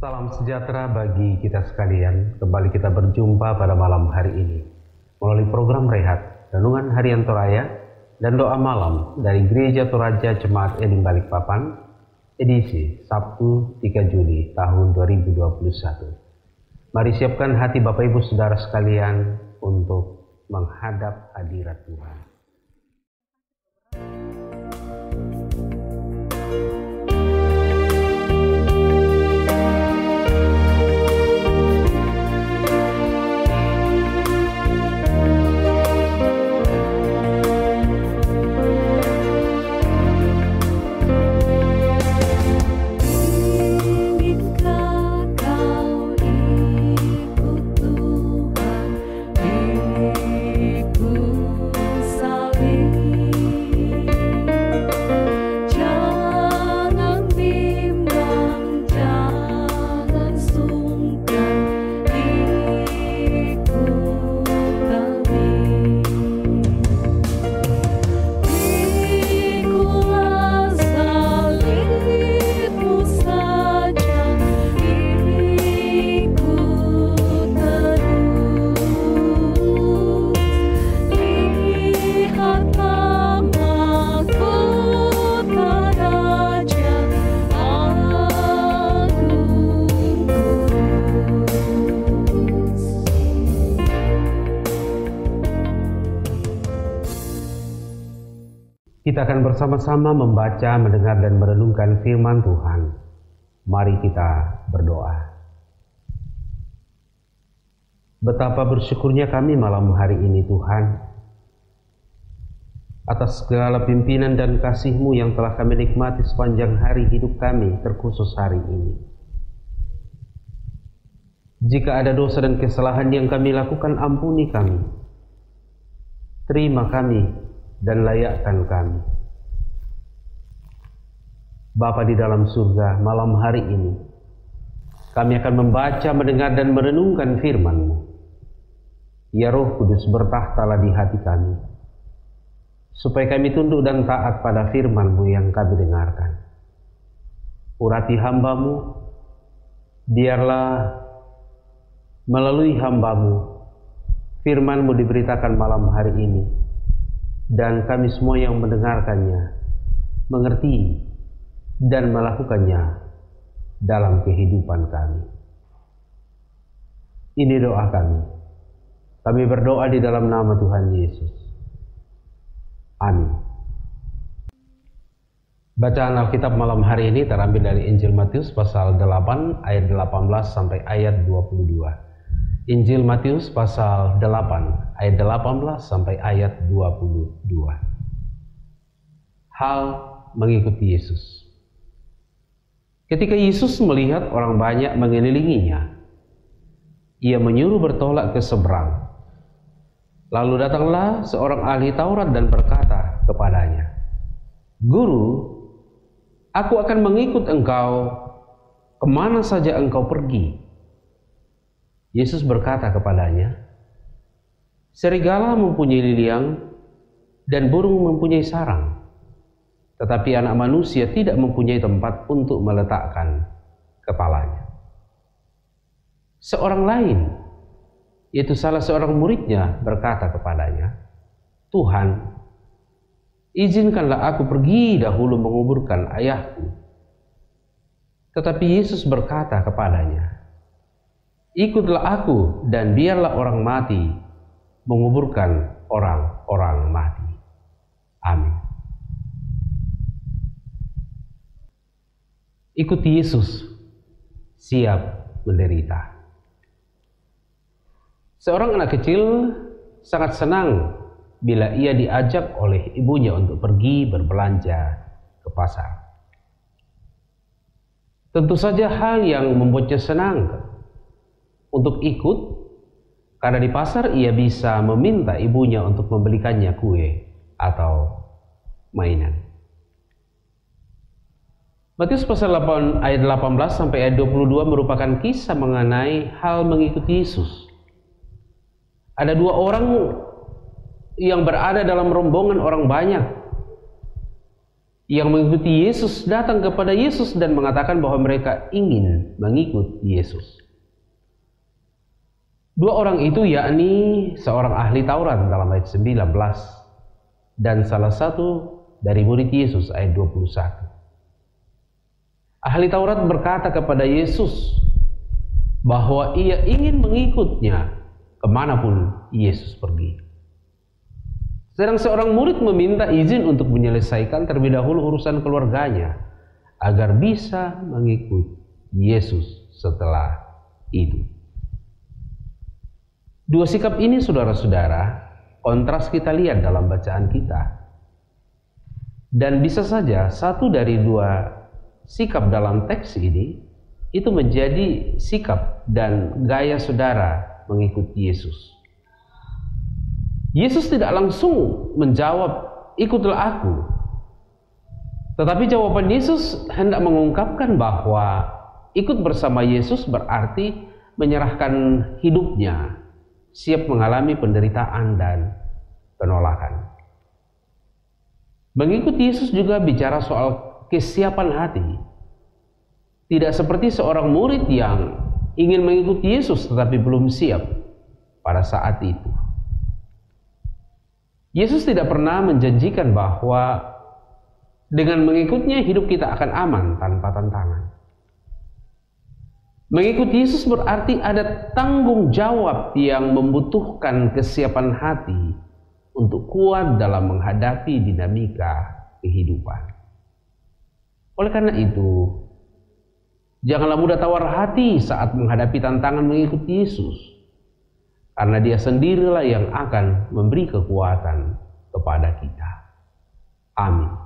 Salam sejahtera bagi kita sekalian. Kembali kita berjumpa pada malam hari ini melalui program Rehat, Renungan Harian Toraya, dan doa malam dari Gereja Toraja Jemaat Elim Balikpapan, edisi Sabtu 3 Juli tahun 2021. Mari siapkan hati Bapak Ibu Saudara sekalian untuk menghadap hadirat Tuhan. Kita akan bersama-sama membaca, mendengar, dan merenungkan firman Tuhan. Mari kita berdoa. Betapa bersyukurnya kami malam hari ini Tuhan, atas segala pimpinan dan kasih-Mu yang telah kami nikmati sepanjang hari hidup kami, terkhusus hari ini. Jika ada dosa dan kesalahan yang kami lakukan, ampuni kami. Terima kami dan layakkan kami. Bapa di dalam surga, malam hari ini kami akan membaca, mendengar, dan merenungkan firman-Mu. Ya Roh Kudus, bertahtalah di hati kami, supaya kami tunduk dan taat pada firman-Mu yang kami dengarkan. Urati hamba-Mu, biarlah melalui hamba-Mu firman-Mu diberitakan malam hari ini, dan kami semua yang mendengarkannya mengerti dan melakukannya dalam kehidupan kami. Ini doa kami. Kami berdoa di dalam nama Tuhan Yesus. Amin. Bacaan Alkitab malam hari ini terambil dari Injil Matius pasal 8 ayat 18 sampai ayat 22. Injil Matius pasal 8 ayat 18 sampai ayat 22. Hal mengikuti Yesus. Ketika Yesus melihat orang banyak mengelilinginya, Ia menyuruh bertolak ke seberang. Lalu datanglah seorang ahli Taurat dan berkata kepadanya, "Guru, aku akan mengikut engkau kemana saja engkau pergi." Yesus berkata kepadanya, "Serigala mempunyai liliang dan burung mempunyai sarang, tetapi Anak Manusia tidak mempunyai tempat untuk meletakkan kepalanya." Seorang lain, yaitu salah seorang muridnya, berkata kepadanya, "Tuhan, izinkanlah aku pergi dahulu menguburkan ayahku." Tetapi Yesus berkata kepadanya, "Ikutlah aku dan biarlah orang mati menguburkan orang-orang mati." Amin. Ikuti Yesus, siap menderita. Seorang anak kecil sangat senang bila ia diajak oleh ibunya untuk pergi berbelanja ke pasar. Tentu saja hal yang membuatnya senang untuk ikut, karena di pasar ia bisa meminta ibunya untuk membelikannya kue atau mainan. Matius pasal 8 ayat 18 sampai ayat 22 merupakan kisah mengenai hal mengikuti Yesus. Ada dua orang yang berada dalam rombongan orang banyak yang mengikuti Yesus datang kepada Yesus dan mengatakan bahwa mereka ingin mengikut Yesus. Dua orang itu yakni seorang ahli Taurat dalam ayat 19 dan salah satu dari murid Yesus ayat 21. Ahli Taurat berkata kepada Yesus bahwa ia ingin mengikutnya kemanapun Yesus pergi. Sedang seorang murid meminta izin untuk menyelesaikan terlebih dahulu urusan keluarganya agar bisa mengikut Yesus setelah itu. Dua sikap ini, saudara-saudara, kontras kita lihat dalam bacaan kita. Dan bisa saja satu dari dua sikap dalam teks ini itu menjadi sikap dan gaya saudara mengikut Yesus. Yesus tidak langsung menjawab, "Ikutlah aku." Tetapi jawaban Yesus hendak mengungkapkan bahwa ikut bersama Yesus berarti menyerahkan hidupnya, siap mengalami penderitaan dan penolakan. Mengikuti Yesus juga bicara soal kesiapan hati. Tidak seperti seorang murid yang ingin mengikuti Yesus tetapi belum siap pada saat itu. Yesus tidak pernah menjanjikan bahwa dengan mengikutnya hidup kita akan aman tanpa tantangan. Mengikuti Yesus berarti ada tanggung jawab yang membutuhkan kesiapan hati untuk kuat dalam menghadapi dinamika kehidupan. Oleh karena itu, janganlah mudah tawar hati saat menghadapi tantangan mengikuti Yesus, karena Dia sendirilah yang akan memberi kekuatan kepada kita. Amin.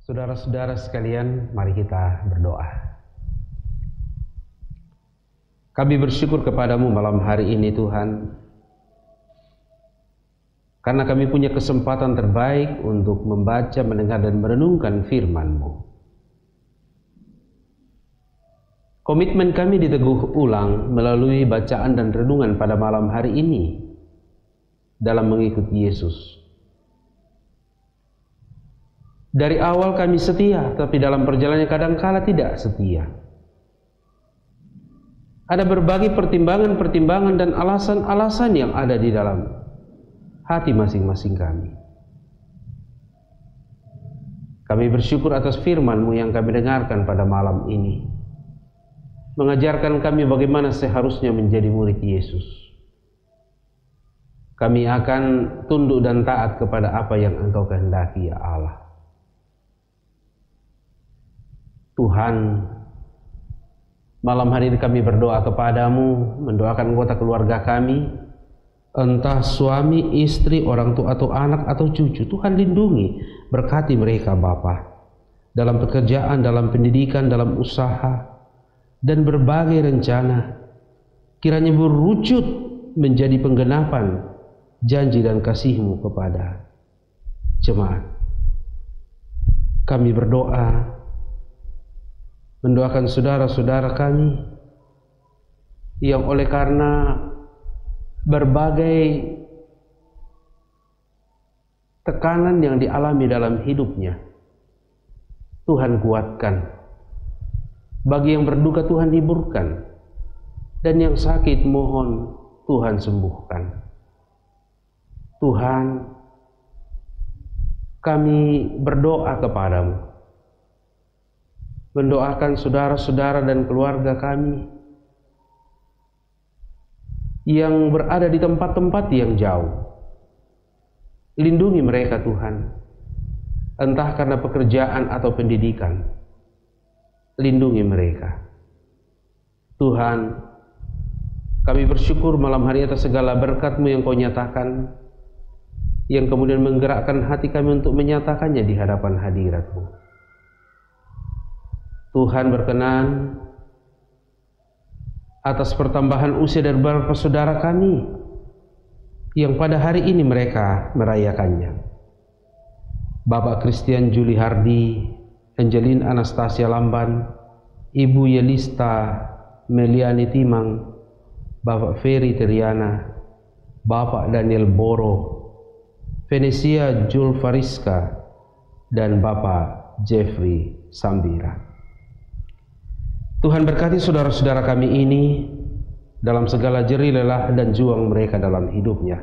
Saudara-saudara sekalian, mari kita berdoa. Kami bersyukur kepadamu malam hari ini Tuhan, karena kami punya kesempatan terbaik untuk membaca, mendengar, dan merenungkan firman-Mu. Komitmen kami diteguh ulang melalui bacaan dan renungan pada malam hari ini dalam mengikuti Yesus. Dari awal kami setia, tapi dalam perjalanannya kadangkala tidak setia. Ada berbagai pertimbangan-pertimbangan dan alasan-alasan yang ada di dalam hati masing-masing kami. Kami bersyukur atas firman-Mu yang kami dengarkan pada malam ini, mengajarkan kami bagaimana seharusnya menjadi murid Yesus. Kami akan tunduk dan taat kepada apa yang Engkau kehendaki, ya Allah. Tuhan, malam hari ini kami berdoa kepadamu, mendoakan anggota keluarga kami, entah suami, istri, orang tua atau anak atau cucu. Tuhan lindungi, berkati mereka Bapa, dalam pekerjaan, dalam pendidikan, dalam usaha, dan berbagai rencana. Kiranya berwujud menjadi penggenapan janji dan kasih-Mu kepada jemaat. Kami berdoa, mendoakan saudara-saudara kami yang oleh karena berbagai tekanan yang dialami dalam hidupnya, Tuhan kuatkan. Bagi yang berduka, Tuhan hiburkan. dan yang sakit mohon Tuhan sembuhkan. Tuhan, kami berdoa kepadamu, mendoakan saudara-saudara dan keluarga kami yang berada di tempat-tempat yang jauh. Lindungi mereka Tuhan, entah karena pekerjaan atau pendidikan. Lindungi mereka. Tuhan, kami bersyukur malam hari atas segala berkat-Mu yang Kau nyatakan, yang kemudian menggerakkan hati kami untuk menyatakannya di hadapan hadirat-Mu. Tuhan berkenan atas pertambahan usia dari beberapa saudara kami yang pada hari ini mereka merayakannya. Bapak Christian Juli Hardi, Angelin Anastasia Lamban, Ibu Yelista Meliani Timang, Bapak Ferry Triana, Bapak Daniel Boro, Venesia Jul Fariska, dan Bapak Jeffrey Sambira. Tuhan berkati saudara-saudara kami ini dalam segala jerih lelah dan juang mereka dalam hidupnya.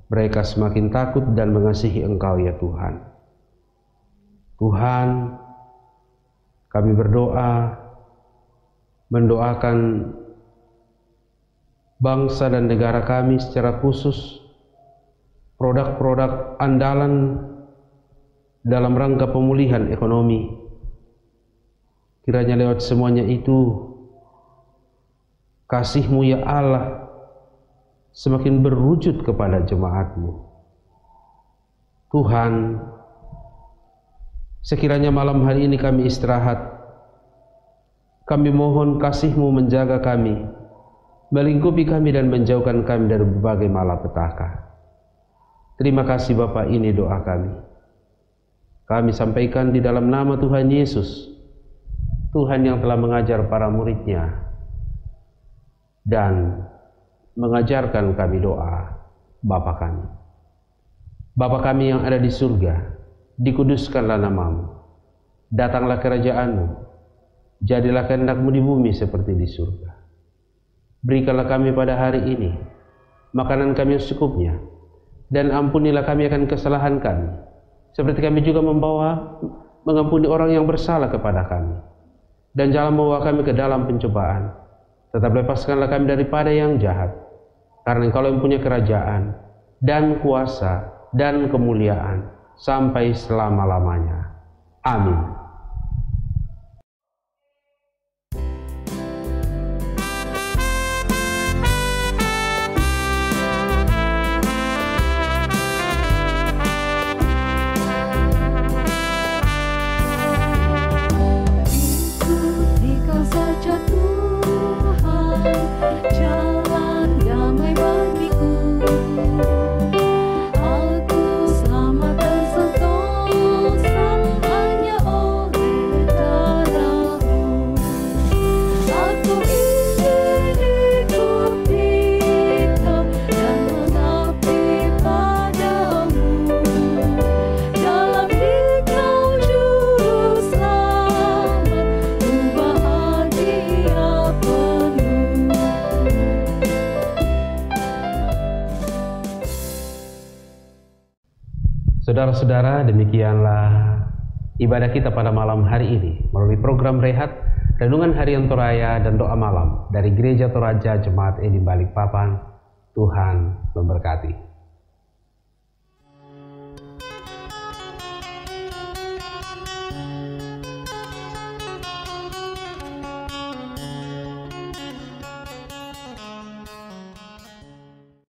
Mereka semakin takut dan mengasihi Engkau ya Tuhan. Tuhan, kami berdoa, mendoakan bangsa dan negara kami secara khusus, produk-produk andalan dalam rangka pemulihan ekonomi. Kiranya lewat semuanya itu, kasih-Mu ya Allah semakin berwujud kepada jemaat-Mu. Tuhan, sekiranya malam hari ini kami istirahat, kami mohon kasih-Mu menjaga kami, melingkupi kami dan menjauhkan kami dari berbagai malapetaka. Terima kasih Bapa, ini doa kami. Kami sampaikan di dalam nama Tuhan Yesus, Tuhan yang telah mengajar para murid-Nya dan mengajarkan kami doa Bapa kami. Bapa kami yang ada di surga, dikuduskanlah nama-Mu, datanglah kerajaan-Mu, jadilah kehendak-Mu di bumi seperti di surga. Berikanlah kami pada hari ini makanan kami yang secukupnya, dan ampunilah kami akan kesalahan kami, seperti kami juga mengampuni orang yang bersalah kepada kami. Dan jangan membawa kami ke dalam pencobaan, tetap lepaskanlah kami daripada yang jahat, karena Engkau yang punya kerajaan dan kuasa dan kemuliaan sampai selama-lamanya. Amin. Saudara-saudara, demikianlah ibadah kita pada malam hari ini melalui program Rehat, Renungan Harian Toraya dan Doa Malam dari Gereja Toraja Jemaat Elim Balikpapan. Tuhan memberkati.